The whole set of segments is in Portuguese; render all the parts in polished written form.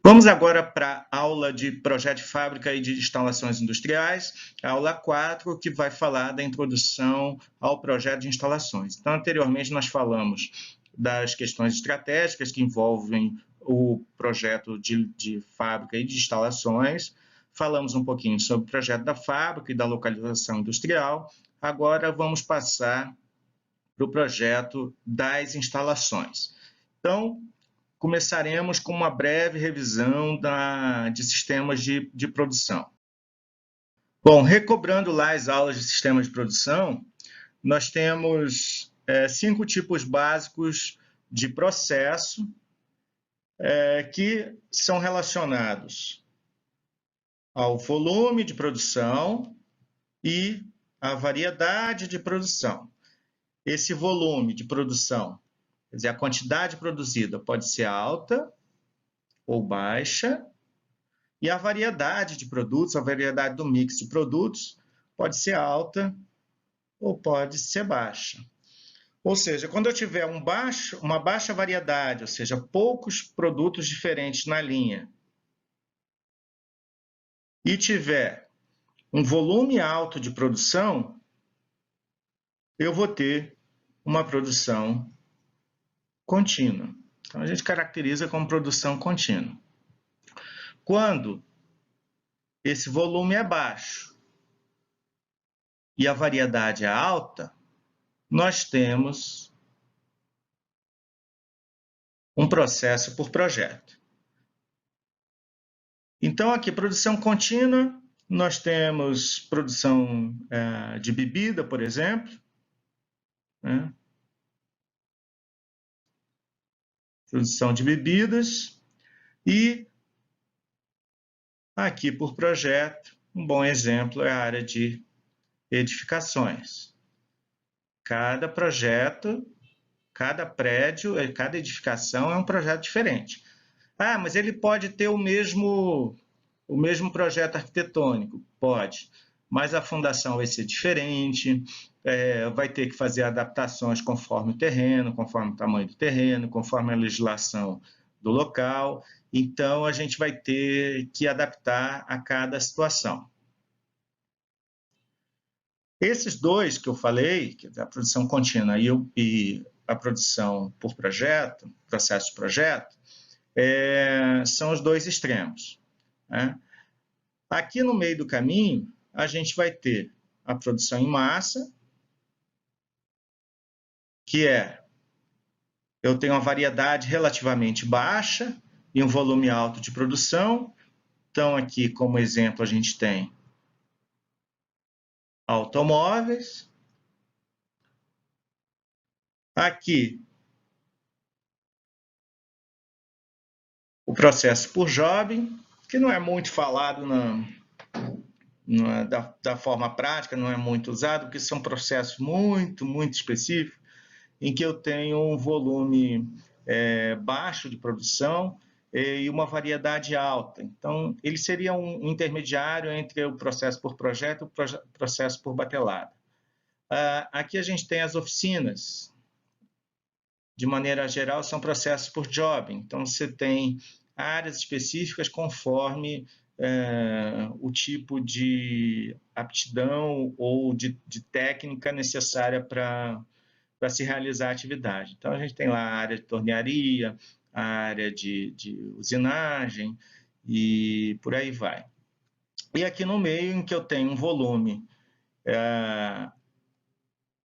Vamos agora para a aula de projeto de fábrica e de instalações industriais, a aula 4, que vai falar da introdução ao projeto de instalações. Então, anteriormente, nós falamos das questões estratégicas que envolvem o projeto de fábrica e de instalações, falamos um pouquinho sobre o projeto da fábrica e da localização industrial. Agora, vamos passar para o projeto das instalações. Então, começaremos com uma breve revisão de sistemas de produção. Bom, recobrando lá as aulas de sistemas de produção, nós temos 5 tipos básicos de processo que são relacionados ao volume de produção e à variedade de produção. Esse volume de produção, quer dizer, a quantidade produzida pode ser alta ou baixa, e a variedade de produtos, a variedade do mix de produtos, pode ser alta ou pode ser baixa. Ou seja, quando eu tiver uma baixa variedade, ou seja, poucos produtos diferentes na linha, e tiver um volume alto de produção, eu vou ter uma produção contínua. Então, a gente caracteriza como produção contínua. Quando esse volume é baixo e a variedade é alta, nós temos um processo por projeto. Então, aqui, produção contínua, nós temos produção de bebida, por exemplo, né? Produção de bebidas, e aqui por projeto, um bom exemplo é a área de edificações. Cada projeto, cada prédio, cada edificação é um projeto diferente. Ah, mas ele pode ter o mesmo projeto arquitetônico? Pode, mas a fundação vai ser diferente, vai ter que fazer adaptações conforme o terreno, conforme o tamanho do terreno, conforme a legislação do local. Então, a gente vai ter que adaptar a cada situação. Esses dois que eu falei, que é a produção contínua e a produção por projeto, processo de projeto, são os dois extremos, né? Aqui no meio do caminho, a gente vai ter a produção em massa, que eu tenho uma variedade relativamente baixa e um volume alto de produção. Então, aqui, como exemplo, a gente tem automóveis. Aqui, o processo por job, que não é muito falado da forma prática, não é muito usado, porque são processos muito específicos, em que eu tenho um volume baixo de produção e uma variedade alta. Então, ele seria um intermediário entre o processo por projeto e o processo por batelada. Aqui a gente tem as oficinas. De maneira geral, são processos por job. Então, você tem áreas específicas conforme o tipo de aptidão ou de técnica necessária para se realizar a atividade. Então, a gente tem lá a área de tornearia, a área de usinagem e por aí vai. E aqui no meio, em que eu tenho um volume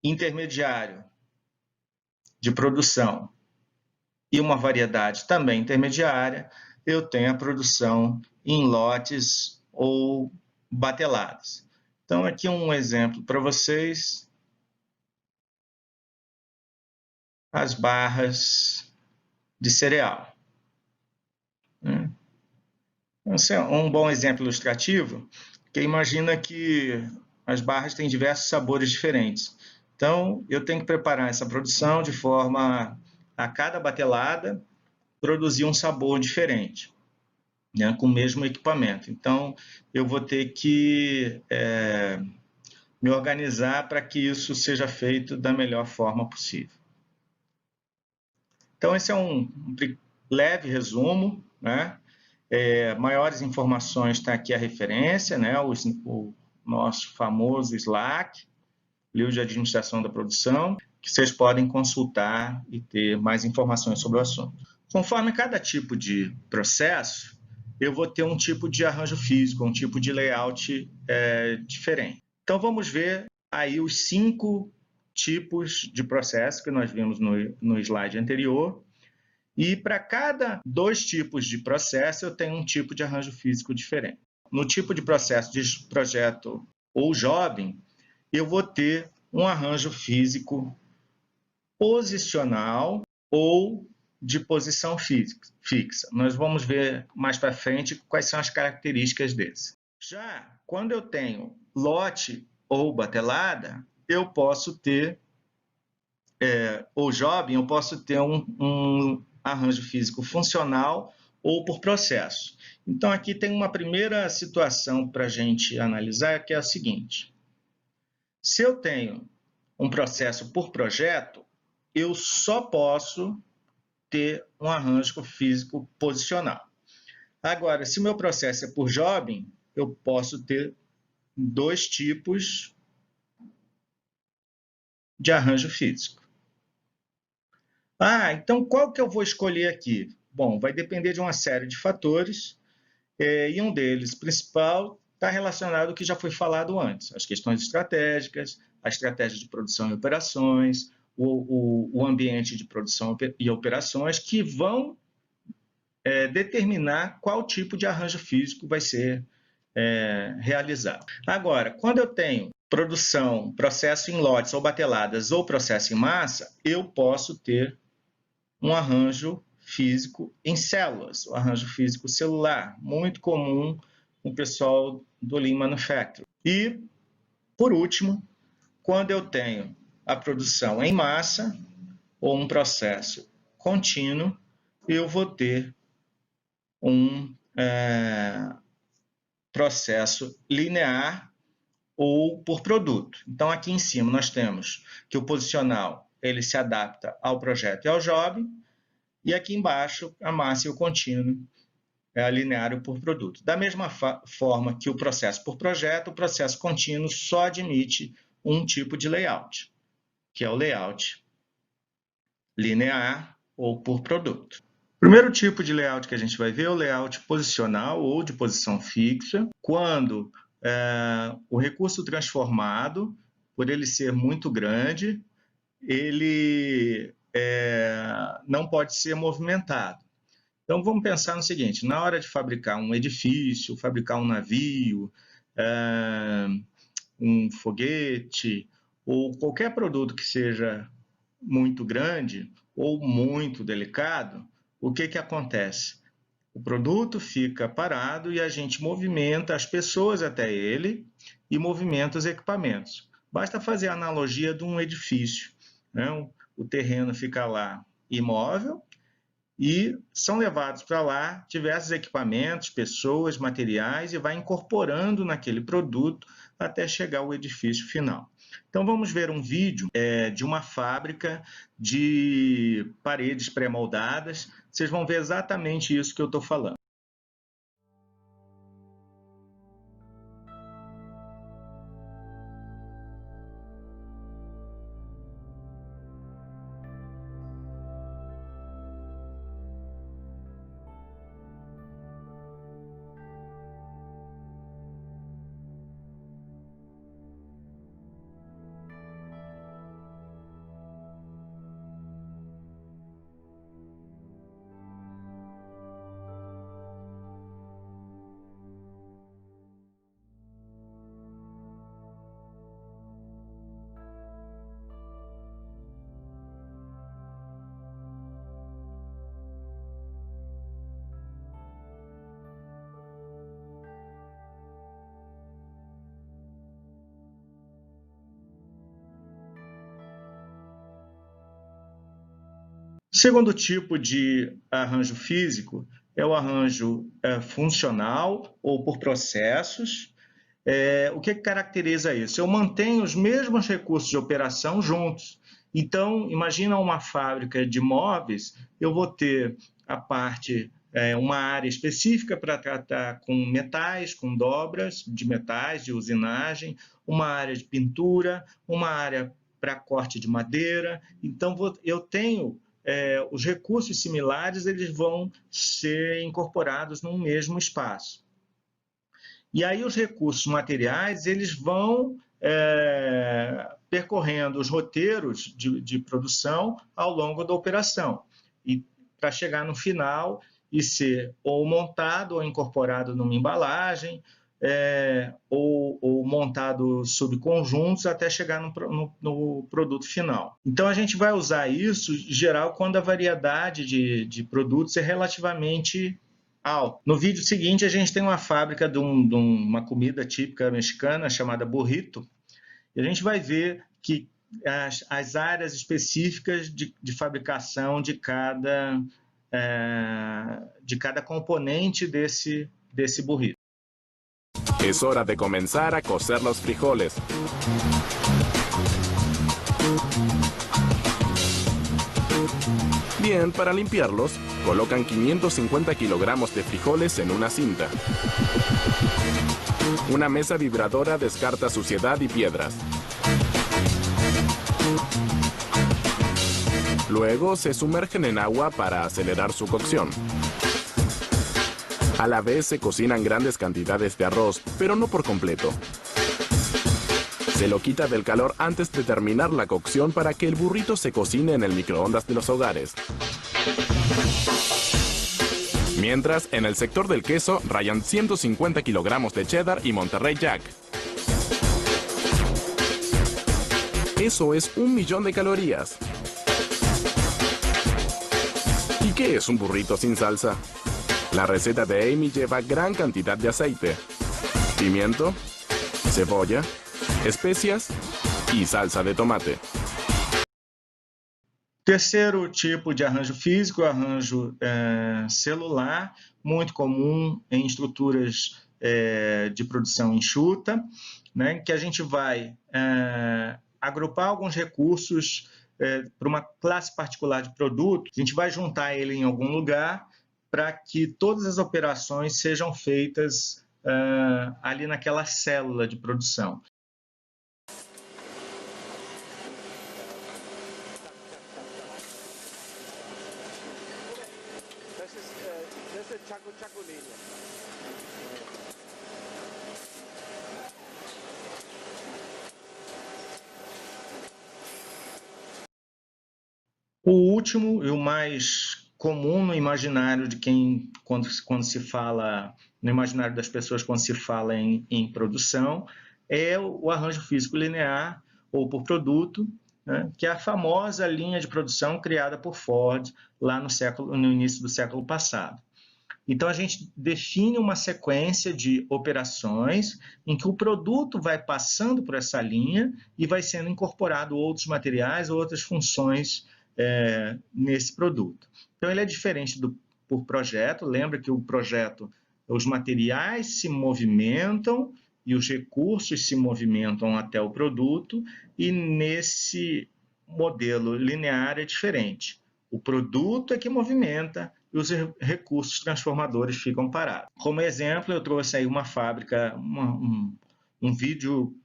intermediário de produção e uma variedade também intermediária, eu tenho a produção em lotes ou bateladas. Então, aqui um exemplo para vocês. As barras de cereal. Esse é um bom exemplo ilustrativo, que imagina que as barras têm diversos sabores diferentes. Então, eu tenho que preparar essa produção de forma a cada batelada produzir um sabor diferente, né, com o mesmo equipamento. Então, eu vou ter que me organizar para que isso seja feito da melhor forma possível. Então, esse é um leve resumo, né? Maiores informações, está aqui a referência, né? O nosso famoso SLAC, Livro de Administração da Produção, que vocês podem consultar e ter mais informações sobre o assunto. Conforme cada tipo de processo, eu vou ter um tipo de arranjo físico, um tipo de layout diferente. Então, vamos ver aí os 5 tipos de processo que nós vimos no slide anterior. E para cada 2 tipos de processo, eu tenho um tipo de arranjo físico diferente. No tipo de processo de projeto ou jobbing, eu vou ter um arranjo físico posicional ou de posição fixa. Nós vamos ver mais para frente quais são as características desse. Já quando eu tenho lote ou batelada, eu posso ter, ou jobbing, eu posso ter um arranjo físico funcional ou por processo. Então, aqui tem uma primeira situação para a gente analisar, que é a seguinte. Se eu tenho um processo por projeto, eu só posso ter um arranjo físico posicional. Agora, se o meu processo é por jobbing, eu posso ter 2 tipos de arranjo físico. Então qual que eu vou escolher aqui? Bom, vai depender de uma série de fatores, e um deles, principal, está relacionado ao que já foi falado antes, as questões estratégicas, a estratégia de produção e operações, o ambiente de produção e operações, que vão determinar qual tipo de arranjo físico vai ser realizado. Agora, quando eu tenho produção, processo em lotes ou bateladas ou processo em massa, eu posso ter um arranjo físico em células, o arranjo físico celular, muito comum no pessoal do Lean Manufacturing. E, por último, quando eu tenho a produção em massa ou um processo contínuo, eu vou ter um processo linear ou por produto. Então, aqui em cima nós temos que o posicional ele se adapta ao projeto e ao job, e aqui embaixo a massa e o contínuo é linear por produto. Da mesma forma que o processo por projeto, o processo contínuo só admite um tipo de layout, que é o layout linear ou por produto. O primeiro tipo de layout que a gente vai ver é o layout posicional ou de posição fixa, quando o recurso transformado, por ele ser muito grande, ele não pode ser movimentado. Então, vamos pensar no seguinte, na hora de fabricar um edifício, fabricar um navio, um foguete, ou qualquer produto que seja muito grande ou muito delicado, o que acontece? O produto fica parado e a gente movimenta as pessoas até ele e movimenta os equipamentos. Basta fazer a analogia de um edifício, né? O terreno fica lá imóvel e são levados para lá diversos equipamentos, pessoas, materiais e vai incorporando naquele produto até chegar ao edifício final. Então vamos ver um vídeo de uma fábrica de paredes pré-moldadas. Vocês vão ver exatamente isso que eu estou falando. O segundo tipo de arranjo físico é o arranjo funcional ou por processos. O que caracteriza isso? Eu mantenho os mesmos recursos de operação juntos. Então, imagina uma fábrica de móveis, eu vou ter a parte uma área específica para tratar com metais, com dobras de metais, de usinagem, uma área de pintura, uma área para corte de madeira. Então, eu tenho os recursos similares, eles vão ser incorporados num mesmo espaço. E aí os recursos materiais, eles vão percorrendo os roteiros de produção ao longo da operação, e para chegar no final e ser ou montado ou incorporado numa embalagem, ou montado subconjuntos até chegar no produto final. Então, a gente vai usar isso, em geral, quando a variedade de produtos é relativamente alta. No vídeo seguinte, a gente tem uma fábrica de uma comida típica mexicana chamada burrito, e a gente vai ver que as áreas específicas de fabricação de cada componente desse burrito. Es hora de comenzar a cocer los frijoles. Bien, para limpiarlos, colocan 550 kilogramos de frijoles en una cinta. Una mesa vibradora descarta suciedad y piedras. Luego se sumergen en agua para acelerar su cocción. A la vez se cocinan grandes cantidades de arroz, pero no por completo. Se lo quita del calor antes de terminar la cocción para que el burrito se cocine en el microondas de los hogares. Mientras, en el sector del queso, rayan 150 kilogramos de cheddar y Monterrey Jack. Eso es 1.000.000 de calorías. ¿Y qué es un burrito sin salsa? La receta de Amy lleva gran cantidad de aceite, pimiento, cebolla, especias e salsa de tomate. Terceiro tipo de arranjo físico, o arranjo celular, muito comum em estruturas de produção enxuta, né, que a gente vai agrupar alguns recursos para uma classe particular de produto, a gente vai juntar ele em algum lugar para que todas as operações sejam feitas ali naquela célula de produção. O último e o mais comum no imaginário de quem, quando se fala, no imaginário das pessoas quando se fala em produção, é o arranjo físico linear ou por produto, né, que é a famosa linha de produção criada por Ford lá no início do século passado. Então, a gente define uma sequência de operações em que o produto vai passando por essa linha e vai sendo incorporado outros materiais, outras funções nesse produto. Então, ele é diferente por projeto. Lembra que o projeto, os materiais se movimentam e os recursos se movimentam até o produto, e nesse modelo linear é diferente. O produto é que movimenta e os recursos transformadores ficam parados. Como exemplo, eu trouxe aí uma fábrica, um vídeo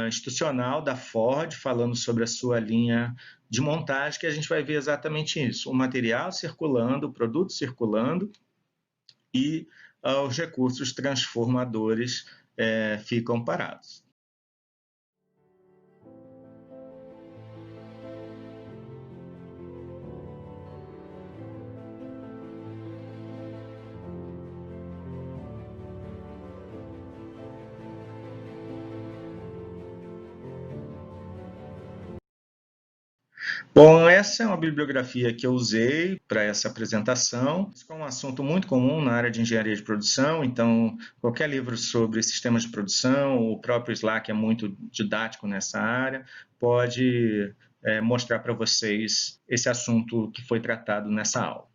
institucional da Ford falando sobre a sua linha de montagem, que a gente vai ver exatamente isso: o material circulando, o produto circulando e os recursos transformadores ficam parados. Bom, essa é uma bibliografia que eu usei para essa apresentação. Isso é um assunto muito comum na área de engenharia de produção, então qualquer livro sobre sistemas de produção, o próprio Slack é muito didático nessa área, pode mostrar para vocês esse assunto que foi tratado nessa aula.